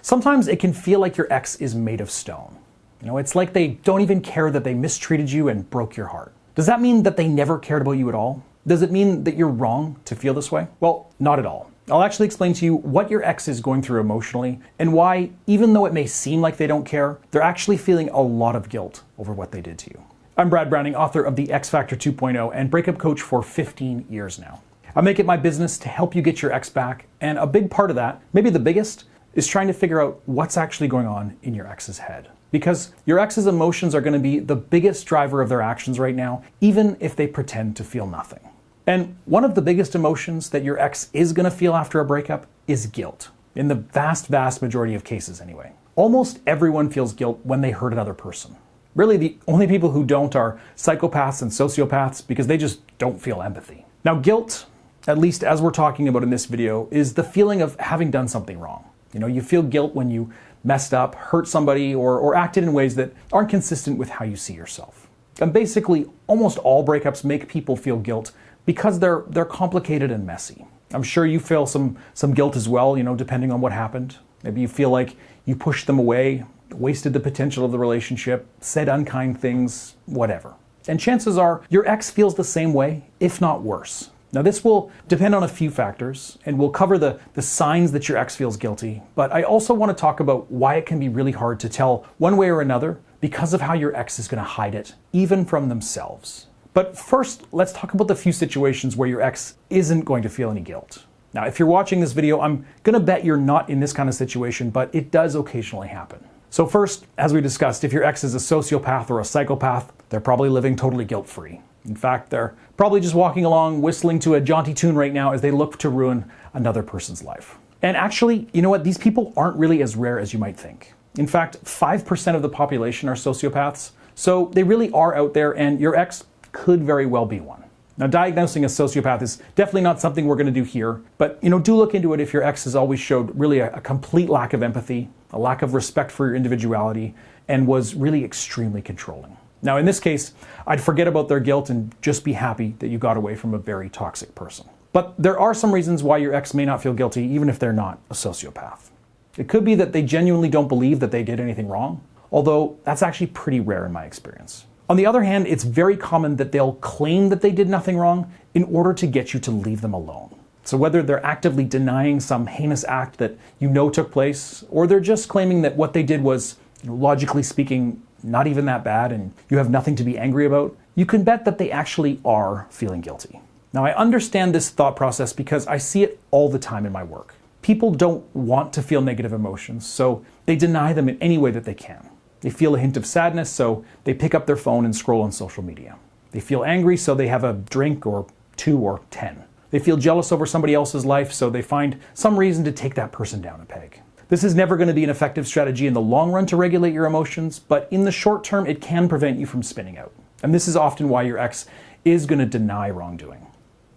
Sometimes it can feel like your ex is made of stone. It's like they don't even care that they mistreated you and broke your heart. Does that mean that they never cared about you at all? Does it mean that you're wrong to feel this way? Well, not at all. I'll actually explain to you what your ex is going through emotionally and why, even though it may seem like they don't care, they're actually feeling a lot of guilt over what they did to you. I'm Brad Browning, author of the X Factor 2.0 and breakup coach for 15 years now. I make it my business to help you get your ex back, and a big part of that, maybe the biggest, is trying to figure out what's actually going on in your ex's head. Because your ex's emotions are going to be the biggest driver of their actions right now, even if they pretend to feel nothing. And one of the biggest emotions that your ex is going to feel after a breakup is guilt. In the vast majority of cases anyway. Almost everyone feels guilt when they hurt another person. Really, the only people who don't are psychopaths and sociopaths because they just don't feel empathy. Now, guilt, at least as we're talking about in this video, is the feeling of having done something wrong. You feel guilt when you messed up, hurt somebody, or acted in ways that aren't consistent with how you see yourself. And basically, almost all breakups make people feel guilt because they're complicated and messy. I'm sure you feel some guilt as well, depending on what happened. Maybe you feel like you pushed them away, wasted the potential of the relationship, said unkind things, whatever. And chances are your ex feels the same way, if not worse. Now, this will depend on a few factors, and we'll cover the signs that your ex feels guilty, but I also want to talk about why it can be really hard to tell one way or another because of how your ex is going to hide it, even from themselves. But first, let's talk about the few situations where your ex isn't going to feel any guilt. Now, if you're watching this video, I'm going to bet you're not in this kind of situation, but it does occasionally happen. So first, as we discussed, if your ex is a sociopath or a psychopath, they're probably living totally guilt-free. In fact, they're probably just walking along, whistling to a jaunty tune right now as they look to ruin another person's life. And actually, you know what? These people aren't really as rare as you might think. In fact, 5% of the population are sociopaths, so they really are out there, and your ex could very well be one. Now, diagnosing a sociopath is definitely not something we're going to do here, but do look into it if your ex has always showed really a complete lack of empathy, a lack of respect for your individuality, and was really extremely controlling. Now, in this case, I'd forget about their guilt and just be happy that you got away from a very toxic person. But there are some reasons why your ex may not feel guilty, even if they're not a sociopath. It could be that they genuinely don't believe that they did anything wrong, although that's actually pretty rare in my experience. On the other hand, it's very common that they'll claim that they did nothing wrong in order to get you to leave them alone. So whether they're actively denying some heinous act that took place, or they're just claiming that what they did was, logically speaking, not even that bad and you have nothing to be angry about, you can bet that they actually are feeling guilty. Now, I understand this thought process because I see it all the time in my work. People don't want to feel negative emotions, so they deny them in any way that they can. They feel a hint of sadness, so they pick up their phone and scroll on social media. They feel angry, so they have a drink or 2 or 10. They feel jealous over somebody else's life, so they find some reason to take that person down a peg. This is never going to be an effective strategy in the long run to regulate your emotions, but in the short term, it can prevent you from spinning out. And this is often why your ex is going to deny wrongdoing.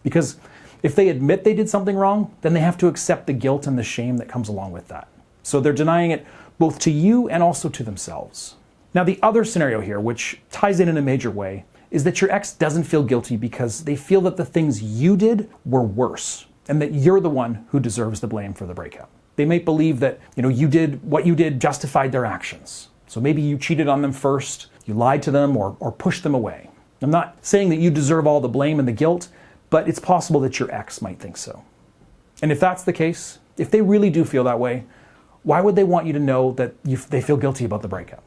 Because if they admit they did something wrong, then they have to accept the guilt and the shame that comes along with that. So they're denying it both to you and also to themselves. Now, the other scenario here, which ties in a major way, is that your ex doesn't feel guilty because they feel that the things you did were worse and that you're the one who deserves the blame for the breakup. They may believe that, what you did justified their actions. So maybe you cheated on them first, you lied to them, or pushed them away. I'm not saying that you deserve all the blame and the guilt, but it's possible that your ex might think so. And if that's the case, if they really do feel that way, why would they want you to know that they feel guilty about the breakup?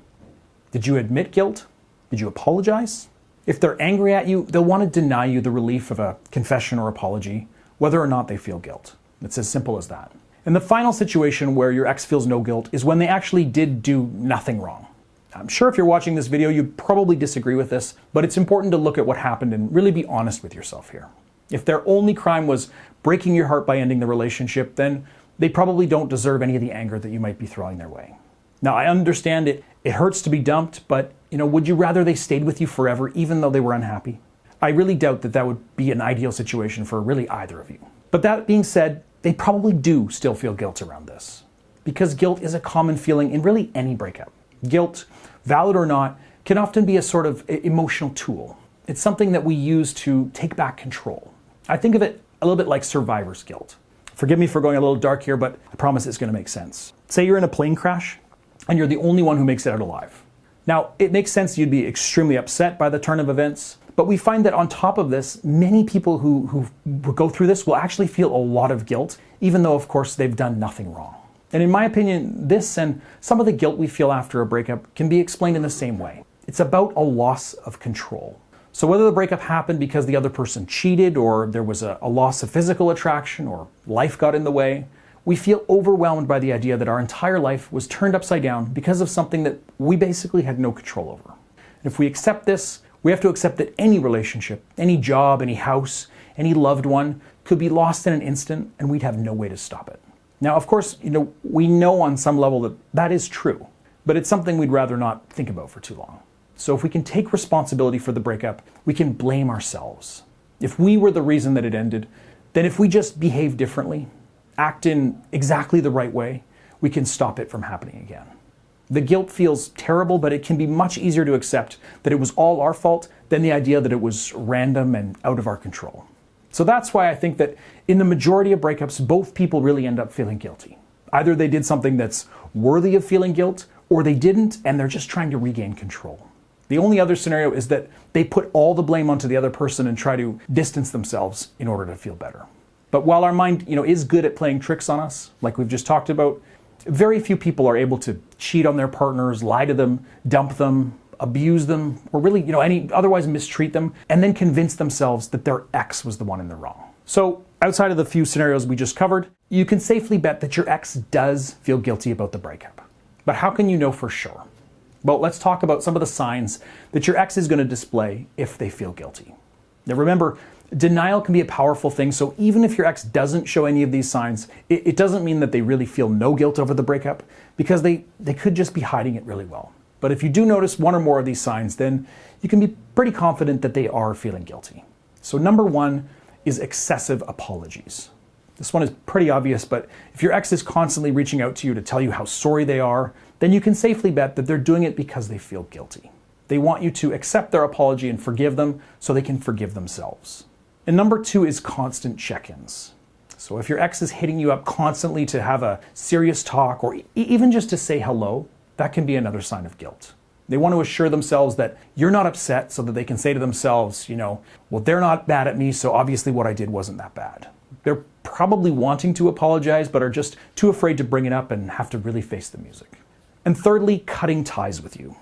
Did you admit guilt? Did you apologize? If they're angry at you, they'll want to deny you the relief of a confession or apology, whether or not they feel guilt. It's as simple as that. And the final situation where your ex feels no guilt is when they actually did do nothing wrong. I'm sure if you're watching this video, you'd probably disagree with this, but it's important to look at what happened and really be honest with yourself here. If their only crime was breaking your heart by ending the relationship, then they probably don't deserve any of the anger that you might be throwing their way. Now, I understand it hurts to be dumped, but would you rather they stayed with you forever even though they were unhappy? I really doubt that would be an ideal situation for really either of you. But that being said, they probably do still feel guilt around this. Because guilt is a common feeling in really any breakup. Guilt, valid or not, can often be a sort of emotional tool. It's something that we use to take back control. I think of it a little bit like survivor's guilt. Forgive me for going a little dark here, but I promise it's going to make sense. Say you're in a plane crash and you're the only one who makes it out alive. Now, it makes sense you'd be extremely upset by the turn of events, but we find that on top of this, many people who go through this will actually feel a lot of guilt, even though, of course, they've done nothing wrong. And in my opinion, this and some of the guilt we feel after a breakup can be explained in the same way. It's about a loss of control. So whether the breakup happened because the other person cheated, or there was a loss of physical attraction, or life got in the way, we feel overwhelmed by the idea that our entire life was turned upside down because of something that we basically had no control over. And if we accept this, we have to accept that any relationship, any job, any house, any loved one could be lost in an instant, and we'd have no way to stop it. Now, of course, we know on some level that that is true, but it's something we'd rather not think about for too long. So if we can take responsibility for the breakup, we can blame ourselves. If we were the reason that it ended, then if we just behave differently, act in exactly the right way, we can stop it from happening again. The guilt feels terrible, but it can be much easier to accept that it was all our fault than the idea that it was random and out of our control. So that's why I think that in the majority of breakups, both people really end up feeling guilty. Either they did something that's worthy of feeling guilt, or they didn't and they're just trying to regain control. The only other scenario is that they put all the blame onto the other person and try to distance themselves in order to feel better. But while our mind, is good at playing tricks on us, like we've just talked about, very few people are able to cheat on their partners, lie to them, dump them, abuse them, or really, otherwise mistreat them, and then convince themselves that their ex was the one in the wrong. So outside of the few scenarios we just covered, you can safely bet that your ex does feel guilty about the breakup. But how can you know for sure? Well, let's talk about some of the signs that your ex is going to display if they feel guilty. Now remember, denial can be a powerful thing, so even if your ex doesn't show any of these signs, it doesn't mean that they really feel no guilt over the breakup, because they could just be hiding it really well. But if you do notice one or more of these signs, then you can be pretty confident that they are feeling guilty. So number one is excessive apologies. This one is pretty obvious, but if your ex is constantly reaching out to you to tell you how sorry they are, then you can safely bet that they're doing it because they feel guilty. They want you to accept their apology and forgive them so they can forgive themselves. And number two is constant check-ins. So if your ex is hitting you up constantly to have a serious talk, or even just to say hello, that can be another sign of guilt. They want to assure themselves that you're not upset so that they can say to themselves, well, they're not mad at me, so obviously what I did wasn't that bad. They're probably wanting to apologize, but are just too afraid to bring it up and have to really face the music. And thirdly, cutting ties with you.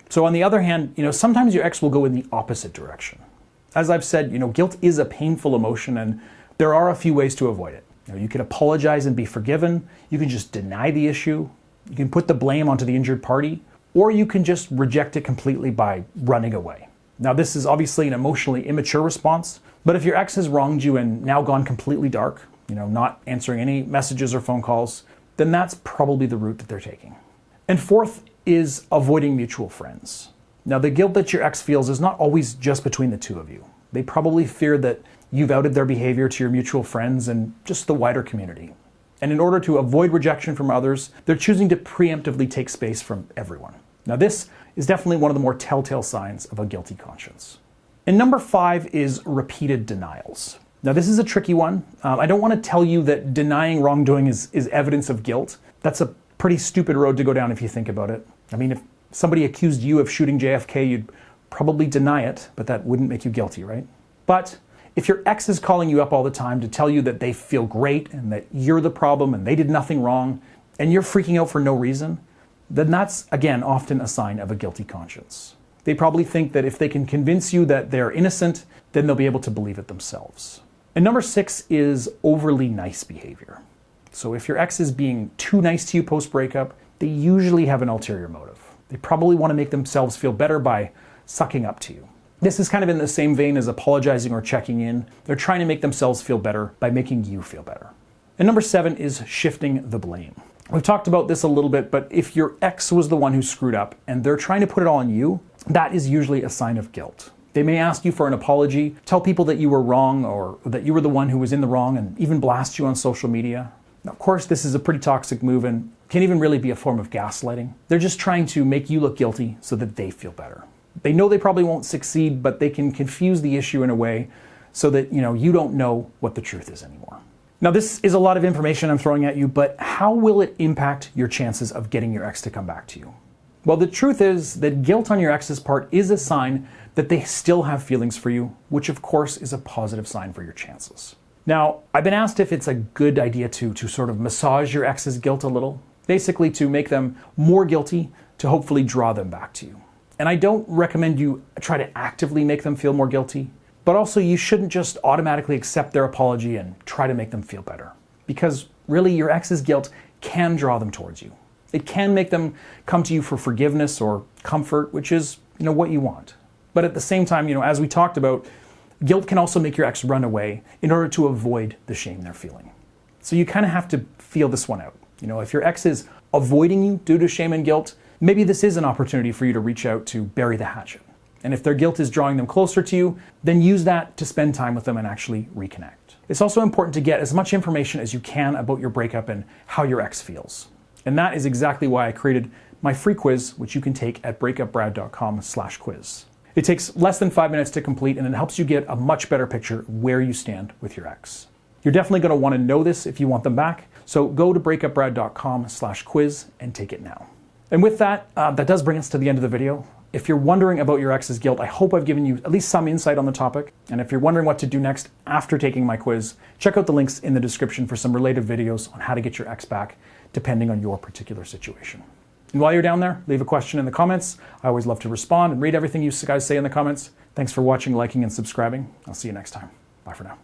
So on the other hand, sometimes your ex will go in the opposite direction. As I've said, guilt is a painful emotion, and there are a few ways to avoid it. You can apologize and be forgiven. You can just deny the issue. You can put the blame onto the injured party, or you can just reject it completely by running away. Now, this is obviously an emotionally immature response, but if your ex has wronged you and now gone completely dark, not answering any messages or phone calls, then that's probably the route that they're taking. And fourth is avoiding mutual friends. Now, the guilt that your ex feels is not always just between the two of you. They probably fear that you've outed their behavior to your mutual friends and just the wider community. And in order to avoid rejection from others, they're choosing to preemptively take space from everyone. Now, this is definitely one of the more telltale signs of a guilty conscience. And number five is repeated denials. Now, this is a tricky one. I don't want to tell you that denying wrongdoing is evidence of guilt. That's a pretty stupid road to go down if you think about it. I mean, if somebody accused you of shooting JFK, you'd probably deny it, but that wouldn't make you guilty, right? But if your ex is calling you up all the time to tell you that they feel great and that you're the problem and they did nothing wrong, and you're freaking out for no reason, then that's, again, often a sign of a guilty conscience. They probably think that if they can convince you that they're innocent, then they'll be able to believe it themselves. And number six is overly nice behavior. So if your ex is being too nice to you post-breakup, they usually have an ulterior motive. They probably want to make themselves feel better by sucking up to you. This is kind of in the same vein as apologizing or checking in. They're trying to make themselves feel better by making you feel better. And number seven is shifting the blame. We've talked about this a little bit, but if your ex was the one who screwed up and they're trying to put it all on you, that is usually a sign of guilt. They may ask you for an apology, tell people that you were wrong or that you were the one who was in the wrong, and even blast you on social media. Now, of course, this is a pretty toxic move and can even really be a form of gaslighting. They're just trying to make you look guilty so that they feel better. They know they probably won't succeed, but they can confuse the issue in a way so that you don't know what the truth is anymore. Now, this is a lot of information I'm throwing at you, but how will it impact your chances of getting your ex to come back to you? Well, the truth is that guilt on your ex's part is a sign that they still have feelings for you, which of course is a positive sign for your chances. Now, I've been asked if it's a good idea to sort of massage your ex's guilt a little, basically to make them more guilty to hopefully draw them back to you. And I don't recommend you try to actively make them feel more guilty, but also you shouldn't just automatically accept their apology and try to make them feel better. Because really, your ex's guilt can draw them towards you. It can make them come to you for forgiveness or comfort, which is, what you want. But at the same time, as we talked about, guilt can also make your ex run away in order to avoid the shame they're feeling. So you kind of have to feel this one out. If your ex is avoiding you due to shame and guilt, maybe this is an opportunity for you to reach out to bury the hatchet. And if their guilt is drawing them closer to you, then use that to spend time with them and actually reconnect. It's also important to get as much information as you can about your breakup and how your ex feels. And that is exactly why I created my free quiz, which you can take at breakupbrad.com/quiz. It takes less than 5 minutes to complete, and it helps you get a much better picture of where you stand with your ex. You're definitely going to want to know this if you want them back, so go to breakupbrad.com/quiz and take it now. And with that, that does bring us to the end of the video. If you're wondering about your ex's guilt, I hope I've given you at least some insight on the topic. And if you're wondering what to do next after taking my quiz, check out the links in the description for some related videos on how to get your ex back, depending on your particular situation. And while you're down there, leave a question in the comments. I always love to respond and read everything you guys say in the comments. Thanks for watching, liking, and subscribing. I'll see you next time. Bye for now.